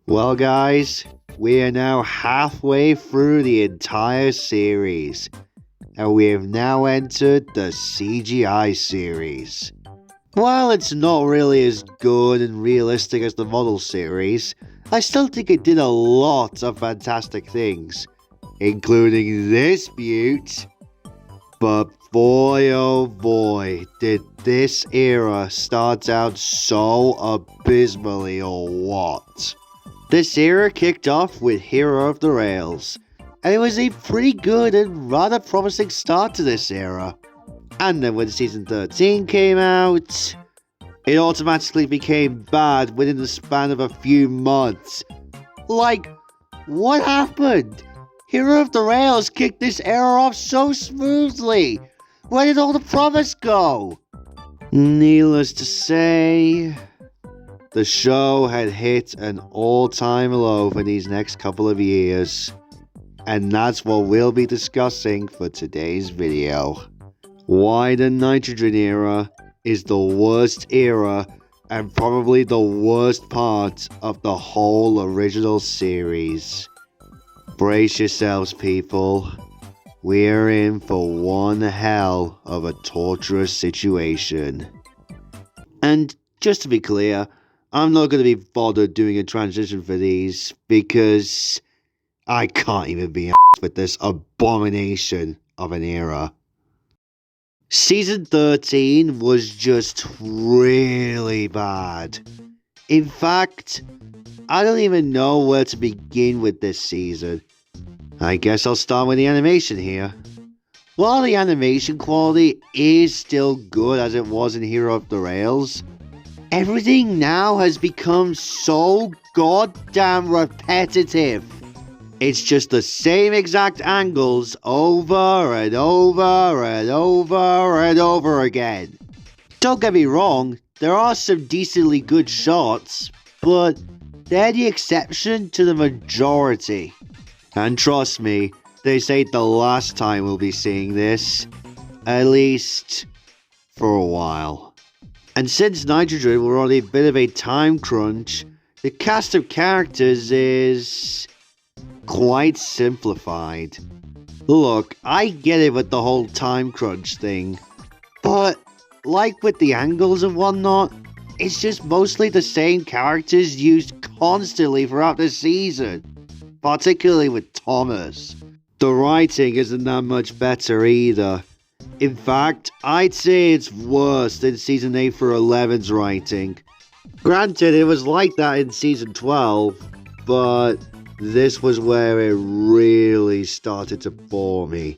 Well, guys, we are now halfway through the entire series, and we have now entered the CGI series. While it's not really as good and realistic as the model series, I still think it did a lot of fantastic things, including this beaut. But boy oh boy, did this era start out so abysmally or what? This era kicked off with Hero of the Rails, and it was a pretty good and rather promising start to this era. And then when Season 13 came out, it automatically became bad within the span of a few months. Like, what happened? Hero of the Rails kicked this era off so smoothly. Where did all the promise go? Needless to say, the show had hit an all-time low for these next couple of years, and that's what we'll be discussing for today's video. Why the Nitrogen era is the worst era and probably the worst part of the whole original series. Brace yourselves, people. We're in for one hell of a torturous situation. And just to be clear, I'm not going to be bothered doing a transition for these because I can't even be with this abomination of an era. Season 13 was just really bad. In fact, I don't even know where to begin with this season. I guess I'll start with the animation here. While the animation quality is still good as it was in Hero of the Rails, everything now has become so goddamn repetitive. It's just the same exact angles over and over and over and over again. Don't get me wrong, there are some decently good shots, but they're the exception to the majority. And trust me, this ain't the last time we'll be seeing this. At least for a while. And since Nitrogen were on a bit of a time crunch, the cast of characters is quite simplified. Look, I get it with the whole time crunch thing, but like with the angles and whatnot, it's just mostly the same characters used constantly throughout the season, particularly with Thomas. The writing isn't that much better either. In fact, I'd say it's worse than Season 8 through 11's writing. Granted, it was like that in Season 12, but this was where it really started to bore me.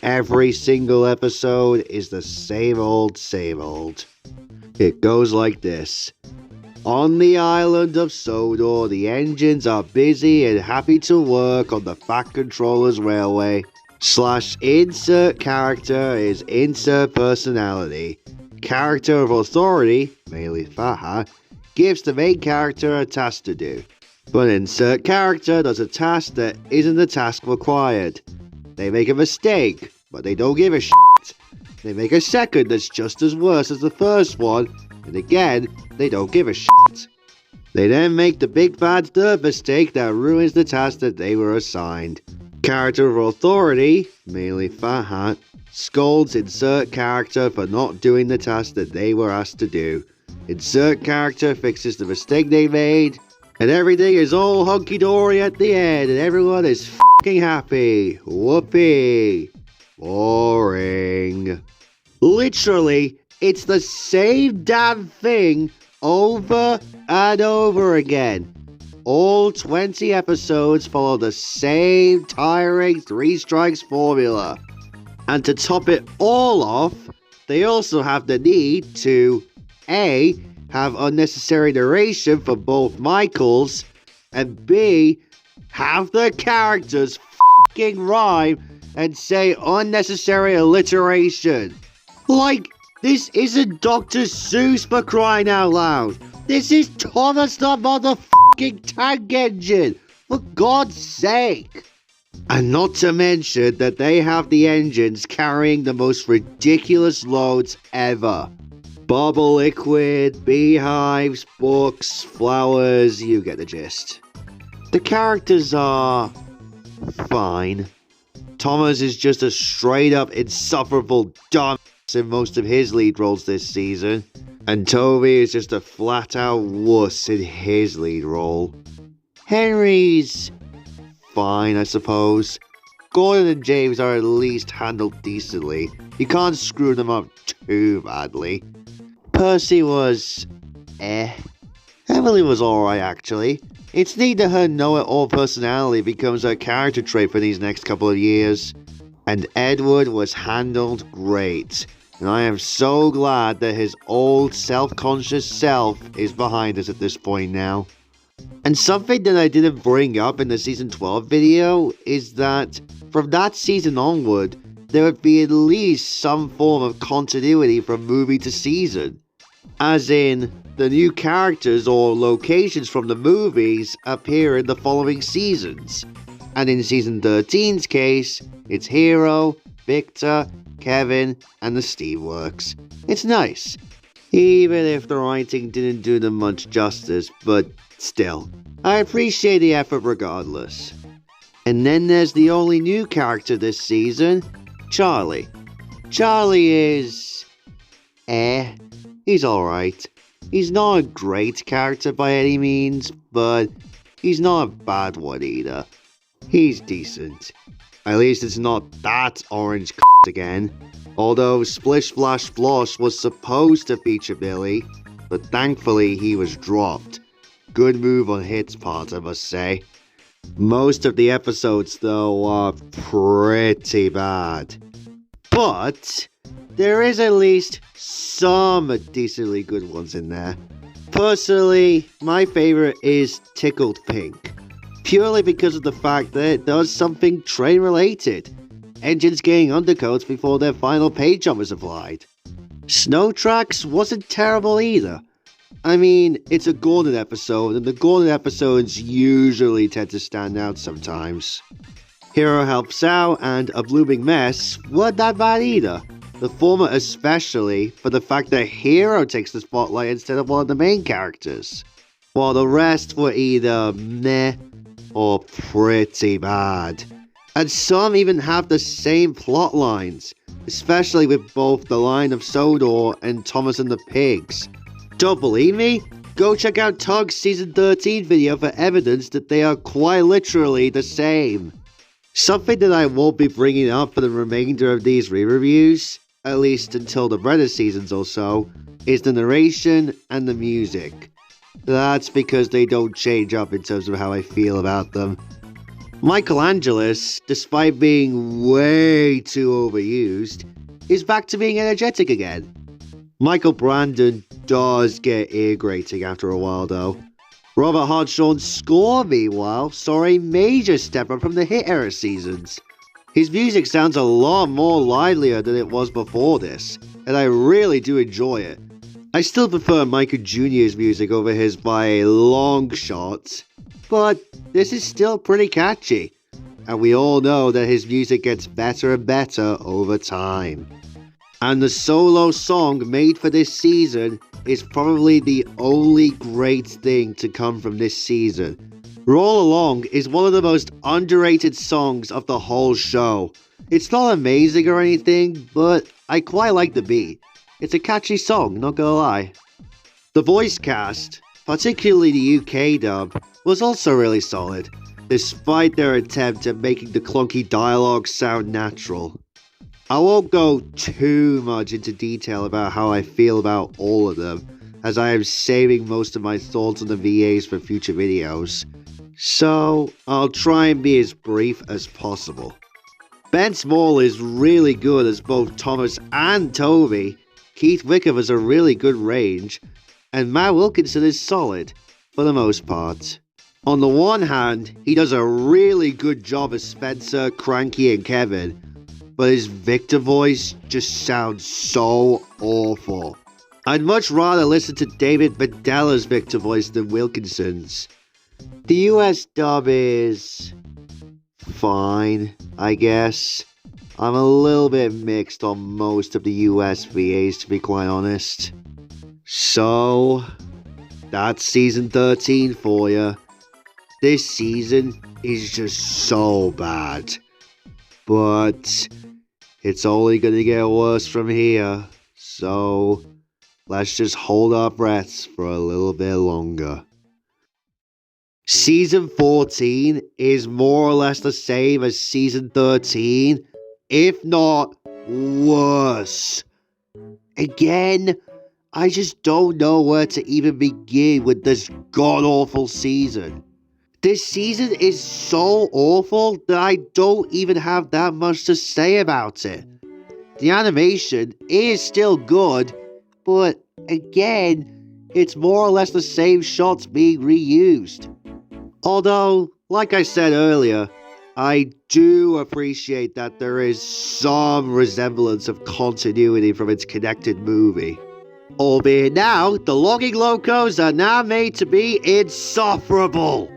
Every single episode is the same old, same old. It goes like this. On the island of Sodor, the engines are busy and happy to work on the Fat Controller's railway. / insert character is insert personality. Character of authority, mainly Faha, gives the main character a task to do. But insert character does a task that isn't the task required. They make a mistake, but they don't give a shit. They make a second that's just as worse as the first one, and again, they don't give a shit. They then make the big bad third mistake that ruins the task that they were assigned. Character of authority, mainly Fahat, scolds insert character for not doing the task that they were asked to do. Insert character fixes the mistake they made, and everything is all hunky-dory at the end, and everyone is f***ing happy. Whoopee. Boring. Literally, it's the same damn thing over and over again. All 20 episodes follow the same tiring 3 strikes formula. And to top it all off, they also have the need to A. have unnecessary narration for both Michaels, and B. have the characters f***ing rhyme and say unnecessary alliteration. Like, this isn't Dr. Seuss for crying out loud. This is Thomas the motherfucking Tank Engine, for God's sake. And not to mention that they have the engines carrying the most ridiculous loads ever. Bubble liquid, beehives, books, flowers, you get the gist. The characters are fine. Thomas is just a straight up insufferable dumbass in most of his lead roles this season. And Toby is just a flat out wuss in his lead role. Henry's fine, I suppose. Gordon and James are at least handled decently. You can't screw them up too badly. Percy was Emily was alright actually. It's neat that her know-it-all personality becomes her character trait for these next couple of years. And Edward was handled great. And I am so glad that his old self-conscious self is behind us at this point now. And something that I didn't bring up in the season 12 video is that from that season onward, there would be at least some form of continuity from movie to season. As in, the new characters or locations from the movies appear in the following seasons. And in season 13's case, it's Hero, Victor, Kevin, and the Steamworks. It's nice. Even if the writing didn't do them much justice, but still, I appreciate the effort regardless. And then there's the only new character this season, Charlie. Charlie is... he's alright. He's not a great character by any means, but he's not a bad one either. He's decent. At least it's not that orange again. Although Splish Splash Splosh was supposed to feature Billy, but thankfully he was dropped. Good move on Hit's part, I must say. Most of the episodes, though, are pretty bad. But there is at least some decently good ones in there. Personally, my favorite is Tickled Pink. Purely because of the fact that it does something train related. Engines getting undercoats before their final paint job is applied. Snow Tracks wasn't terrible either. I mean, it's a Gordon episode, and the Gordon episodes usually tend to stand out sometimes. Hero Helps Out and A Blooming Mess weren't that bad either. The former especially for the fact that Hero takes the spotlight instead of one of the main characters. While the rest were either meh or pretty bad. And some even have the same plot lines, especially with both The Line of Sodor and Thomas and the Pigs. Don't believe me? Go check out Tug's season 13 video for evidence that they are quite literally the same. Something that I won't be bringing up for the remainder of these re-reviews, at least until the Brenner seasons or so, is the narration and the music. That's because they don't change up in terms of how I feel about them. Michelangelis, despite being way too overused, is back to being energetic again. Michael Brandon does get ear-grating after a while though. Robert Hartshorn's score, meanwhile, saw a major step up from the Hit era seasons. His music sounds a lot more livelier than it was before this, and I really do enjoy it. I still prefer Michael Jr.'s music over his by a long shot, but this is still pretty catchy, and we all know that his music gets better and better over time. And the solo song made for this season is probably the only great thing to come from this season. Roll Along is one of the most underrated songs of the whole show. It's not amazing or anything, but I quite like the beat. It's a catchy song, not gonna lie. The voice cast, particularly the UK dub, was also really solid, despite their attempt at making the clunky dialogue sound natural. I won't go too much into detail about how I feel about all of them, as I am saving most of my thoughts on the VAs for future videos, so I'll try and be as brief as possible. Ben Small is really good as both Thomas and Toby, Keith Wickham has a really good range, and Matt Wilkinson is solid, for the most part. On the one hand, he does a really good job as Spencer, Cranky, and Kevin, but his Victor voice just sounds so awful. I'd much rather listen to David Vidalla's Victor voice than Wilkinson's. The US dub is fine, I guess. I'm a little bit mixed on most of the US VAs, to be quite honest. So, that's season 13 for you. This season is just so bad. But it's only gonna get worse from here. So, let's just hold our breaths for a little bit longer. Season 14 is more or less the same as season 13, if not worse. Again, I just don't know where to even begin with this god-awful season. This season is so awful that I don't even have that much to say about it. The animation is still good, but again, it's more or less the same shots being reused. Although, like I said earlier, I do appreciate that there is some resemblance of continuity from its connected movie. Albeit now, the Logging Locos are now made to be insufferable.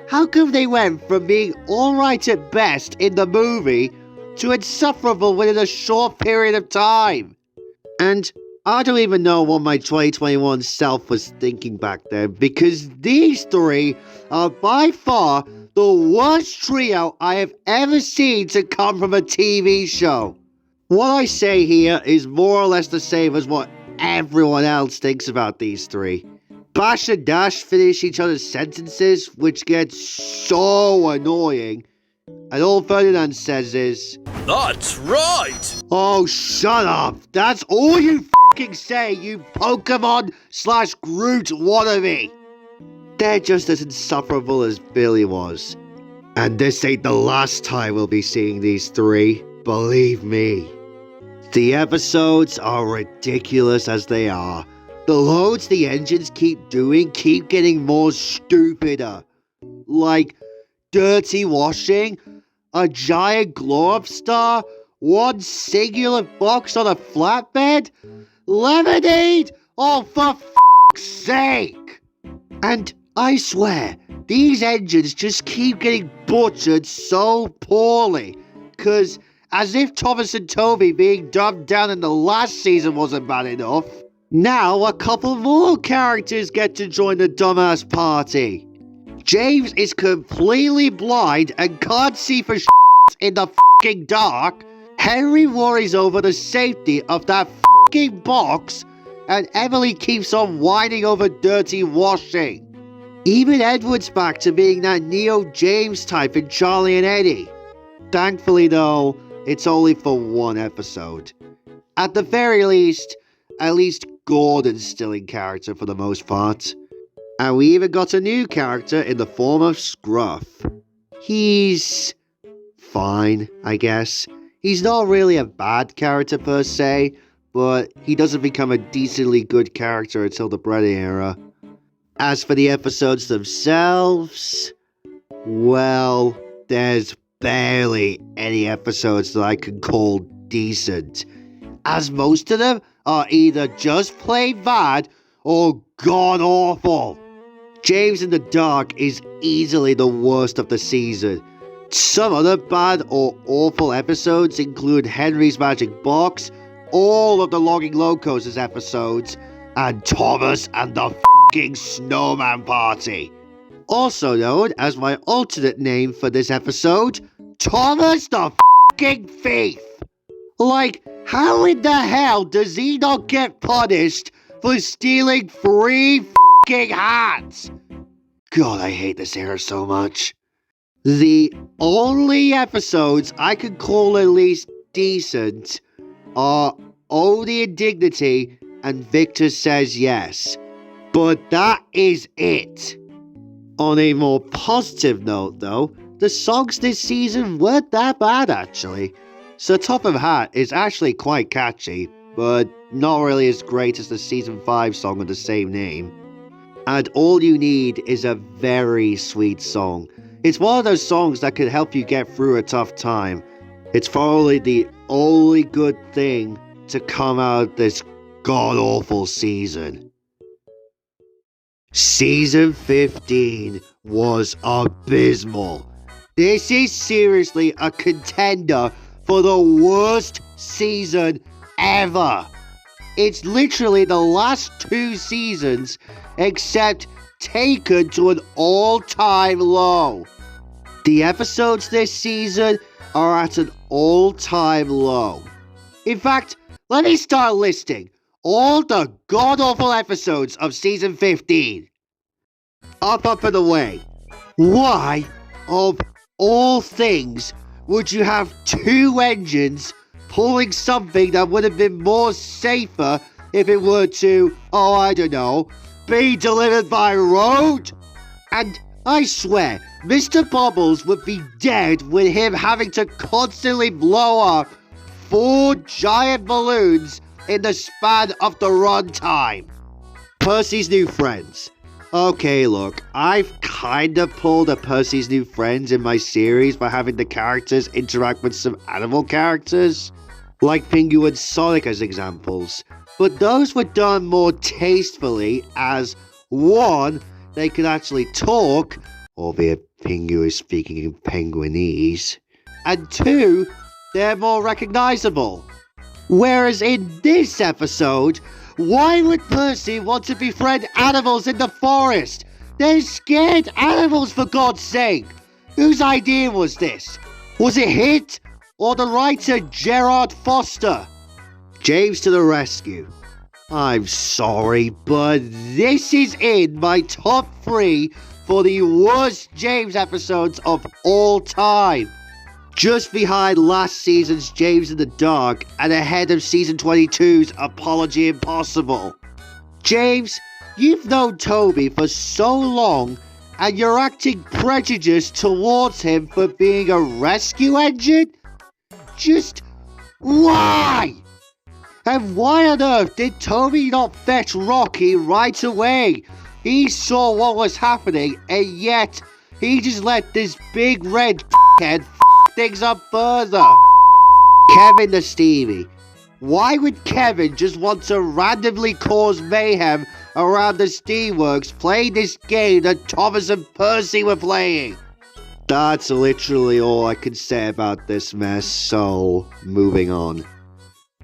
How come they went from being alright at best in the movie to insufferable within a short period of time? And I don't even know what my 2021 self was thinking back then, because these three are by far the worst trio I have ever seen to come from a TV show. What I say here is more or less the same as what everyone else thinks about these three. Bash and Dash finish each other's sentences, which gets so annoying. And all Ferdinand says is, "That's right!" Oh, shut up! That's all you f***ing say, you Pokemon/Groot wannabe! They're just as insufferable as Billy was. And this ain't the last time we'll be seeing these three, believe me. The episodes are ridiculous as they are. The loads the engines keep doing keep getting more stupider. Like, dirty washing, a giant glow-up star, one singular box on a flatbed, lemonade? Oh, for f***'s sake! And I swear, these engines just keep getting butchered so poorly, cause as if Thomas and Toby being dumbed down in the last season wasn't bad enough, now a couple more characters get to join the dumbass party. James is completely blind and can't see for in the f***ing dark. Henry worries over the safety of that f***ing box, and Emily keeps on whining over dirty washing. Even Edward's back to being that Neo James type in Charlie and Eddie. Thankfully though, it's only for one episode. At the very least, at least Gordon's still in character for the most part. And we even got a new character in the form of Scruff. He's fine, I guess. He's not really a bad character per se, but he doesn't become a decently good character until the Brennan era. As for the episodes themselves, well, there's barely any episodes that I can call decent, as most of them are either just plain bad or god awful. James in the Dark is easily the worst of the season. Some other bad or awful episodes include Henry's Magic Box, all of the Logging Locos' episodes, and Thomas and the f***ing Snowman Party. Also known as my alternate name for this episode, Thomas the f***ing Thief. Like, how in the hell does he not get punished for stealing 3 f***ing hats? God, I hate this era so much. The only episodes I can call at least decent are Odie and Dignity and Victor Says Yes. But that is it. On a more positive note though, the songs this season weren't that bad actually. So Top of Hat is actually quite catchy, but not really as great as the season 5 song with the same name. And All You Need is a very sweet song. It's one of those songs that can help you get through a tough time. It's probably the only good thing to come out of this god-awful season. Season 15 was abysmal. This is seriously a contender for the worst season ever. It's literally the last 2 seasons, except taken to an all-time low. The episodes this season are at an all-time low. In fact, let me start listing all the god-awful episodes of Season 15. Up and away. Why, of all things, would you have 2 engines pulling something that would have been more safer if it were to, I don't know, be delivered by road? And I swear, Mr. Bubbles would be dead with him having to constantly blow up 4 giant balloons in the span of the runtime. Percy's New Friends. Okay, look, I've kinda pulled a Percy's New Friends in my series by having the characters interact with some animal characters, like Pingu and Sonic as examples, but those were done more tastefully as, 1, they could actually talk, albeit Pingu is speaking in Penguinese, and 2, they're more recognizable. Whereas in this episode, why would Percy want to befriend animals in the forest? They're scared animals, for God's sake! Whose idea was this? Was it his, or the writer Gerard Foster? James to the rescue. I'm sorry, but this is in my top 3 for the worst James episodes of all time. Just behind last season's James in the Dark and ahead of season 22's Apology Impossible. James, you've known Toby for so long and you're acting prejudiced towards him for being a rescue engine? Just why? And why on earth did Toby not fetch Rocky right away? He saw what was happening and yet he just let this big red head things up further. Kevin the Stevie. Why would Kevin just want to randomly cause mayhem around the Steamworks playing this game that Thomas and Percy were playing? That's literally all I can say about this mess, so moving on.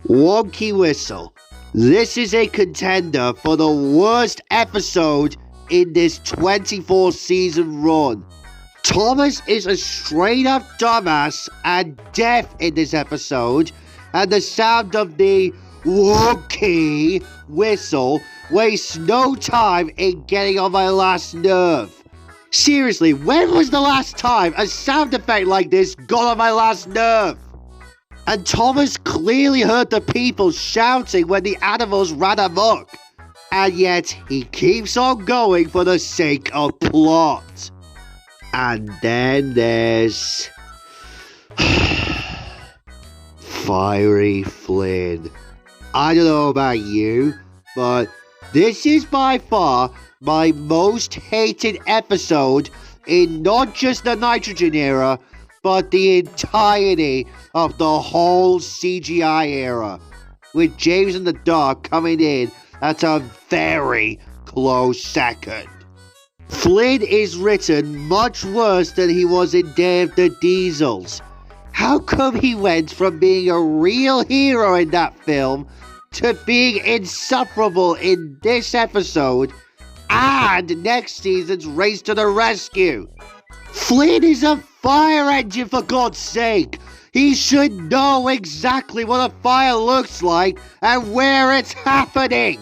Wonky Whistle. This is a contender for the worst episode in this 24 season run. Thomas is a straight up dumbass and deaf in this episode, and the sound of the wonky whistle wastes no time in getting on my last nerve. Seriously, when was the last time a sound effect like this got on my last nerve? And Thomas clearly heard the people shouting when the animals ran amok, and yet he keeps on going for the sake of plot. And then there's Fiery Flynn. I don't know about you, but this is by far my most hated episode in not just the Nitrogen era, but the entirety of the whole CGI era, with James in the Dark coming in at a very close second. Flynn is written much worse than he was in Day of the Diesels. How come he went from being a real hero in that film to being insufferable in this episode and next season's Race to the Rescue? Flynn is a fire engine, for God's sake! He should know exactly what a fire looks like and where it's happening!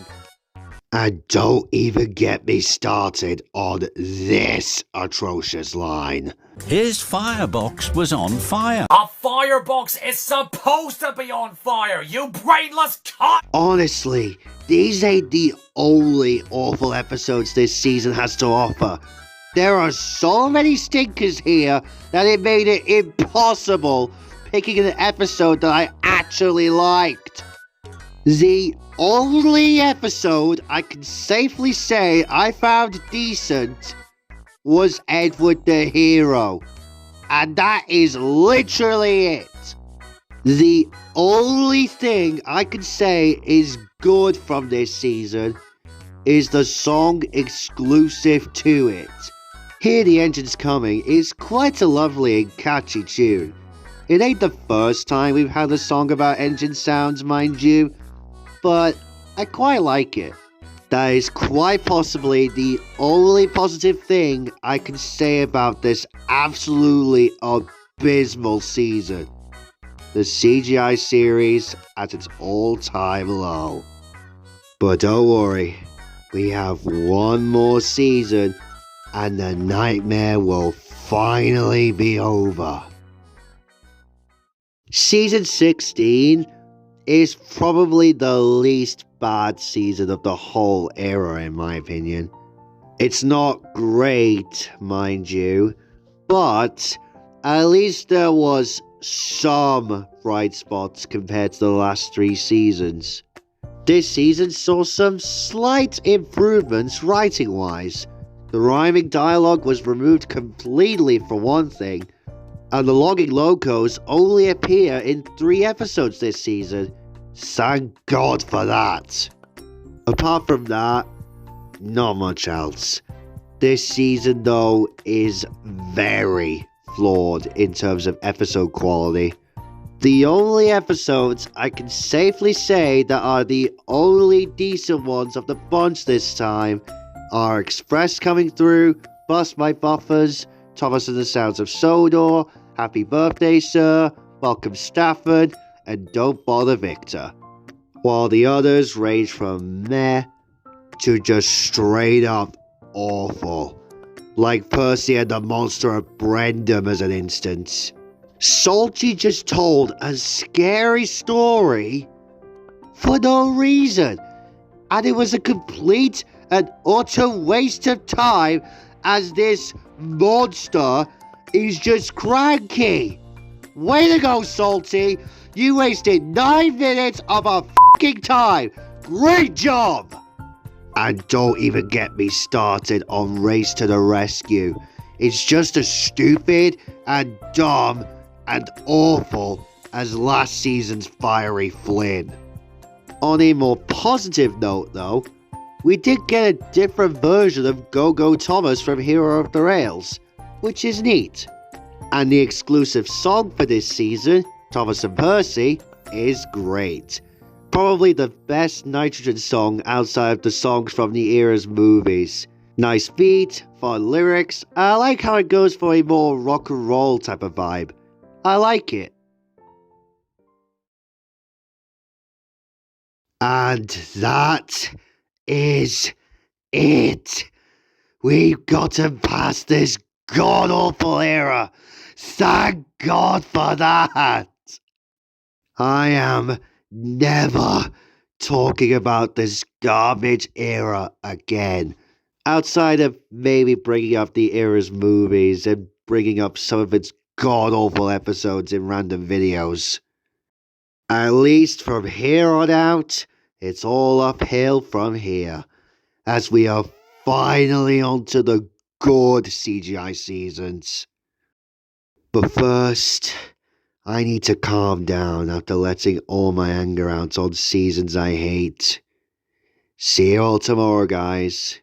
And don't even get me started on this atrocious line. His firebox was on fire. A firebox is supposed to be on fire, you brainless cunt! Honestly, these ain't the only awful episodes this season has to offer. There are so many stinkers here that it made it impossible picking an episode that I actually liked. The only episode I can safely say I found decent was Edward the Hero. And that is literally it. The only thing I can say is good from this season is the song exclusive to it. Hear the Engines Coming is quite a lovely and catchy tune. It ain't the first time we've had a song about engine sounds, mind you, but I quite like it. That is quite possibly the only positive thing I can say about this absolutely abysmal season. The CGI series at its all-time low. But don't worry, we have one more season and the nightmare will finally be over. Season 16 is probably the least bad season of the whole era in my opinion. It's not great, mind you, but at least there was some bright spots compared to the last 3 seasons. This season saw some slight improvements writing-wise. The rhyming dialogue was removed completely for one thing, and the logging locos only appear in 3 episodes this season. Thank God for that. Apart from that, not much else. This season though is very flawed in terms of episode quality. The only episodes I can safely say that are the only decent ones of the bunch this time are Express Coming Through, Bust My Buffers, Thomas and the Sounds of Sodor, Happy Birthday Sir, Welcome Stafford, and Don't Bother Victor. While the others range from meh to just straight up awful. Like Percy and the Monster of Brendam as an instance. Salty just told a scary story for no reason, and it was a complete and utter waste of time as this monster is just cranky. Way to go, Salty! You wasted 9 minutes of our f***ing time! Great job! And don't even get me started on Race to the Rescue. It's just as stupid and dumb and awful as last season's Fiery Flynn. On a more positive note though, we did get a different version of Go-Go Thomas from Hero of the Rails, which is neat. And the exclusive song for this season, Thomas and Percy, is great. Probably the best Nitrogen song outside of the songs from the era's movies. Nice beat, fun lyrics, I like how it goes for a more rock and roll type of vibe. I like it. And that is it. We've gotten past this god-awful era. Thank God for that. I am never talking about this garbage era again. Outside of maybe bringing up the era's movies and bringing up some of its god-awful episodes in random videos. At least from here on out, it's all uphill from here, as we are finally onto the good CGI seasons. But first, I need to calm down after letting all my anger out on seasons I hate. See you all tomorrow, guys.